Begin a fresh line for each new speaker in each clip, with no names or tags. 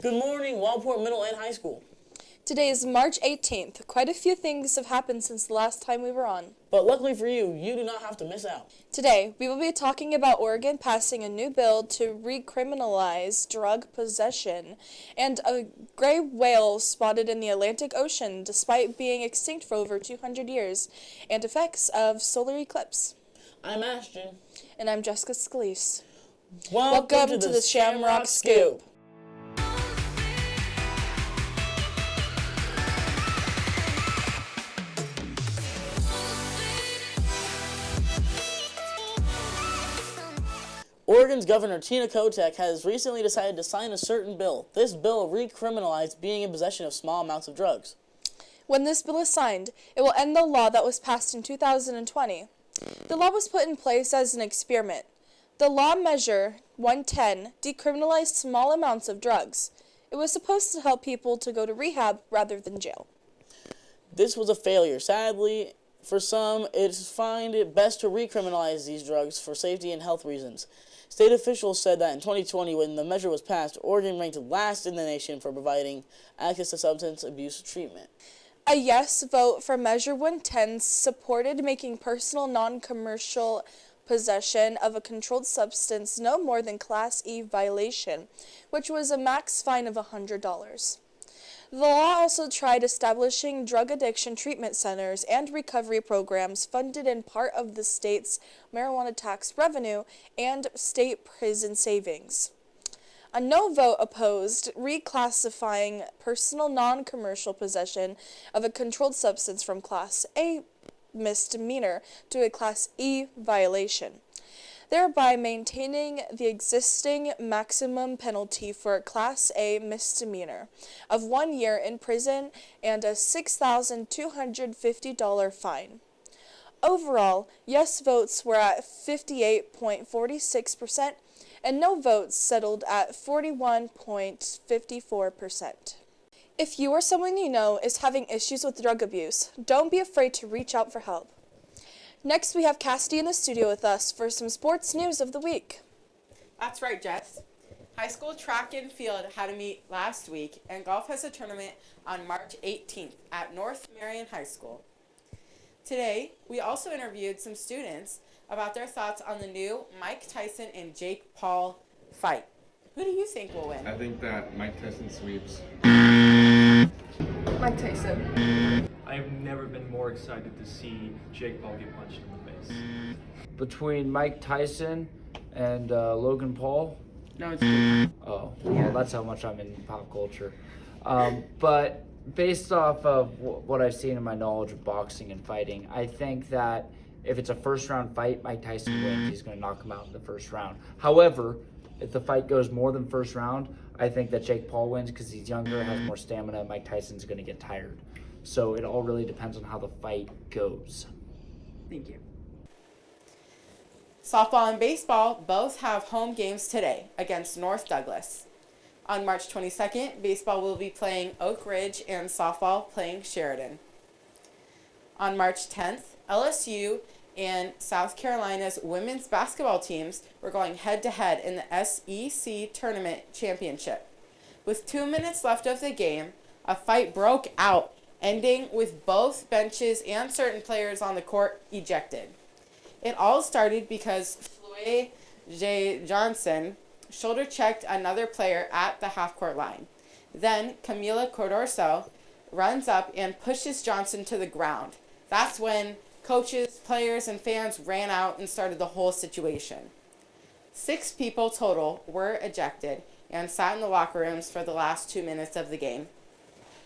Good morning, Wellport Middle and High School.
Today is March 18th. Quite a few things have happened since the last time we were on.
But luckily for you, you do not have to miss out.
Today, we will be talking about Oregon passing a new bill to recriminalize drug possession, and a gray whale spotted in the Atlantic Ocean despite being extinct for over 200 years, and effects of solar eclipse.
I'm Ashton.
And I'm Jessica Scalise.
Welcome to the Shamrock Scoop. Oregon's Governor Tina Kotek has recently decided to sign a certain bill. This bill recriminalized being in possession of small amounts of drugs.
When this bill is signed, it will end the law that was passed in 2020. The law was put in place as an experiment. The law measure 110 decriminalized small amounts of drugs. It was supposed to help people to go to rehab rather than jail.
This was a failure. Sadly, for some, it's find it best to recriminalize these drugs for safety and health reasons. State officials said that in 2020, when the measure was passed, Oregon ranked last in the nation for providing access to substance abuse treatment.
A yes vote for Measure 110 supported making personal non-commercial possession of a controlled substance no more than Class E violation, which was a max fine of $100. The law also tried establishing drug addiction treatment centers and recovery programs funded in part of the state's marijuana tax revenue and state prison savings. A no vote opposed reclassifying personal non-commercial possession of a controlled substance from Class A misdemeanor to a Class E violation, thereby maintaining the existing maximum penalty for a Class A misdemeanor of 1 year in prison and a $6,250 fine. Overall, yes votes were at 58.46%, and no votes settled at 41.54%. If you or someone you know is having issues with drug abuse, don't be afraid to reach out for help. Next, we have Cassidy in the studio with us for some sports news of the week.
That's right, Jess. High school track and field had a meet last week, and golf has a tournament on March 18th at North Marion High School. Today, we also interviewed some students about their thoughts on the new Mike Tyson and Jake Paul fight. Who do you think will win?
I think that Mike Tyson sweeps.
Mike Tyson.
I've never been more excited to see Jake Paul get punched in the face.
Between Mike Tyson and Logan Paul.
No, it's good.
Oh, well, that's how much I'm in pop culture. But based off of what I've seen in my knowledge of boxing and fighting, I think that if it's a first-round fight, Mike Tyson wins. He's going to knock him out in the first round. However, if the fight goes more than first round, I think that Jake Paul wins because he's younger, has more stamina. Mike Tyson's going to get tired. So it all really depends on how the fight goes.
Thank you. Softball and baseball both have home games today against North Douglas. On March 22nd, baseball will be playing Oak Ridge and softball playing Sheridan. On March 10th, LSU and South Carolina's women's basketball teams were going head-to-head in the SEC Tournament Championship. With 2 minutes left of the game, a fight broke out, ending with both benches and certain players on the court ejected. It all started because Floyd J. Johnson shoulder-checked another player at the half-court line. Then Camila Cordorso runs up and pushes Johnson to the ground. That's when coaches, players, and fans ran out and started the whole situation. 6 people total were ejected and sat in the locker rooms for the last 2 minutes of the game.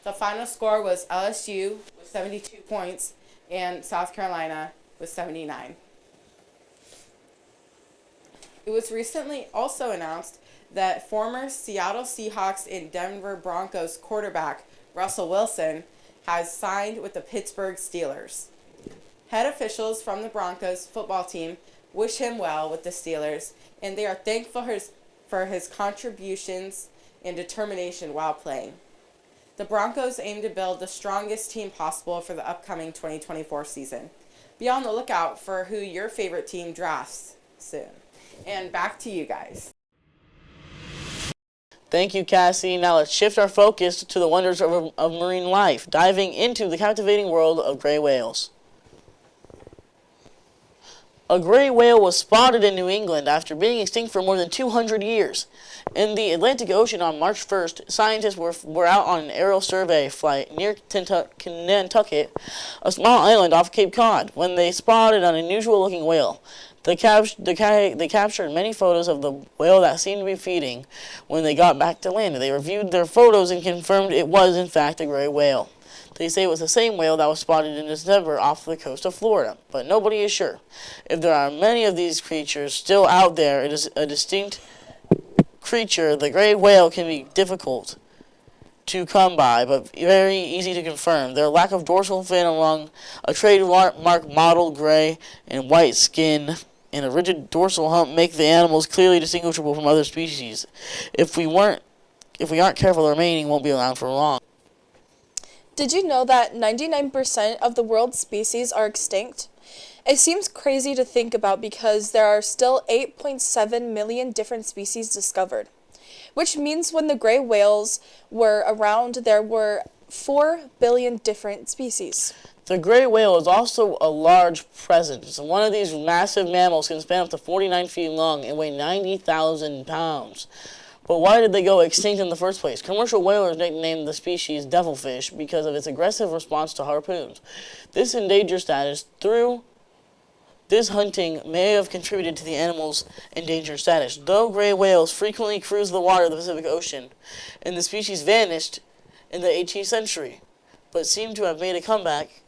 The final score was LSU with 72 points and South Carolina with 79. It was recently also announced that former Seattle Seahawks and Denver Broncos quarterback Russell Wilson has signed with the Pittsburgh Steelers. Head officials from the Broncos football team wish him well with the Steelers, and they are thankful for his contributions and determination while playing. The Broncos aim to build the strongest team possible for the upcoming 2024 season. Be on the lookout for who your favorite team drafts soon. And back to you guys.
Thank you, Cassie. Now let's shift our focus to the wonders of marine life, diving into the captivating world of gray whales. A gray whale was spotted in New England after being extinct for more than 200 years. In the Atlantic Ocean on March 1st, scientists were out on an aerial survey flight near Nantucket, a small island off Cape Cod, when they spotted an unusual-looking whale. They captured many photos of the whale that seemed to be feeding when they got back to land. They reviewed their photos and confirmed it was, in fact, a gray whale. They say it was the same whale that was spotted in December off the coast of Florida, but nobody is sure. If there are many of these creatures still out there, it is a distinct creature. The gray whale can be difficult to come by, but very easy to confirm. Their lack of dorsal fin along a trademark mottled gray and white skin and a rigid dorsal hump make the animals clearly distinguishable from other species. If we aren't careful, the remaining won't be around for long.
Did you know that 99% of the world's species are extinct? It seems crazy to think about because there are still 8.7 million different species discovered, which means when the gray whales were around, there were 4 billion different species.
The gray whale is also a large presence. One of these massive mammals can span up to 49 feet long and weigh 90,000 pounds. But why did they go extinct in the first place? Commercial whalers nicknamed the species devilfish because of its aggressive response to harpoons. This endangered status through this hunting may have contributed to the animal's endangered status. Though gray whales frequently cruise the water of the Pacific Ocean, and the species vanished in the 18th century, but they have seemed to have made a comeback.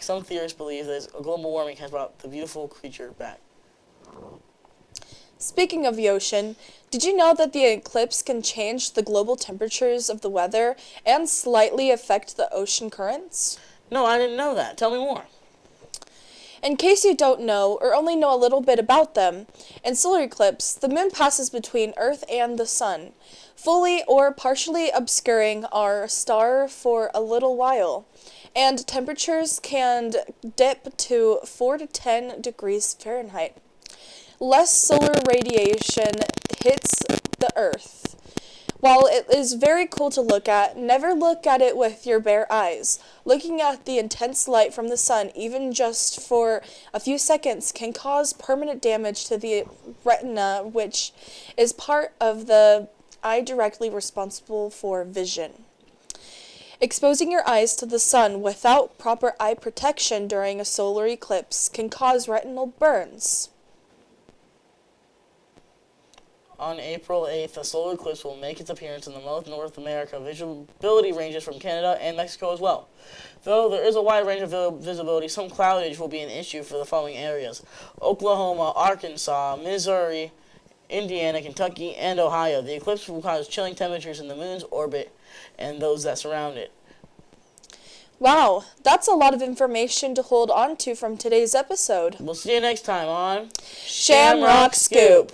Some theorists believe that global warming has brought the beautiful creature back.
Speaking of the ocean, did you know that the eclipse can change the global temperatures of the weather and slightly affect the ocean currents?
No, I didn't know that. Tell me more.
In case you don't know, or only know a little bit about them, in solar eclipse, the moon passes between Earth and the sun, fully or partially obscuring our star for a little while, and temperatures can dip to 4 to 10 degrees Fahrenheit. Less solar radiation hits the Earth. While it is very cool to look at, never look at it with your bare eyes. Looking at the intense light from the sun, even just for a few seconds, can cause permanent damage to the retina, which is part of the eye directly responsible for vision. Exposing your eyes to the sun without proper eye protection during a solar eclipse can cause retinal burns.
On April 8th, a solar eclipse will make its appearance in the North America. Visibility ranges from Canada and Mexico as well. Though there is a wide range of visibility, some cloudage will be an issue for the following areas: Oklahoma, Arkansas, Missouri, Indiana, Kentucky, and Ohio. The eclipse will cause chilling temperatures in the moon's orbit and those that surround it.
Wow, that's a lot of information to hold on to from today's episode.
We'll see you next time on
Shamrock Scoop.